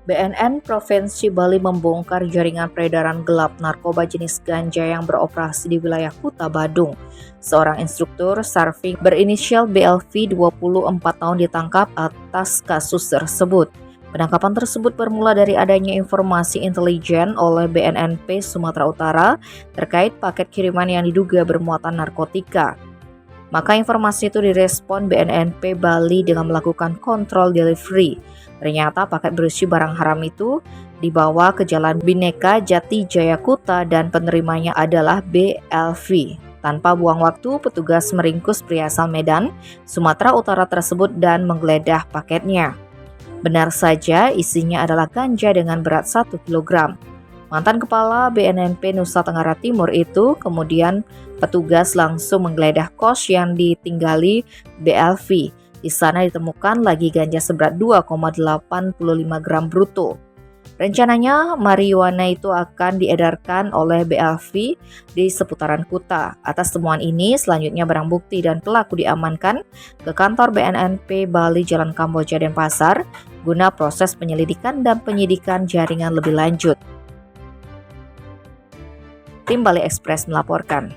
BNN Provinsi Bali membongkar jaringan peredaran gelap narkoba jenis ganja yang beroperasi di wilayah Kuta Badung. Seorang instruktur surfing berinisial BLV 24 tahun ditangkap atas kasus tersebut. Penangkapan tersebut bermula dari adanya informasi intelijen oleh BNNP Sumatera Utara terkait paket kiriman yang diduga bermuatan narkotika. Maka informasi itu direspon BNNP Bali dengan melakukan kontrol delivery. Ternyata paket berisi barang haram itu dibawa ke Jalan Bhinneka Jati Jayakuta dan penerimanya adalah BLV. Tanpa buang waktu, petugas meringkus pria asal Medan, Sumatera Utara tersebut dan menggeledah paketnya. Benar saja isinya adalah ganja dengan berat 1 kg. Mantan Kepala BNNP Nusa Tenggara Timur itu kemudian petugas langsung menggeledah kos yang ditinggali BLV. Di sana ditemukan lagi ganja seberat 2,85 gram bruto. Rencananya marijuana itu akan diedarkan oleh BLV di seputaran Kuta. Atas temuan ini, selanjutnya barang bukti dan pelaku diamankan ke kantor BNNP Bali Jalan Kamboja Denpasar guna proses penyelidikan dan penyidikan jaringan lebih lanjut. Tim Bali Express melaporkan.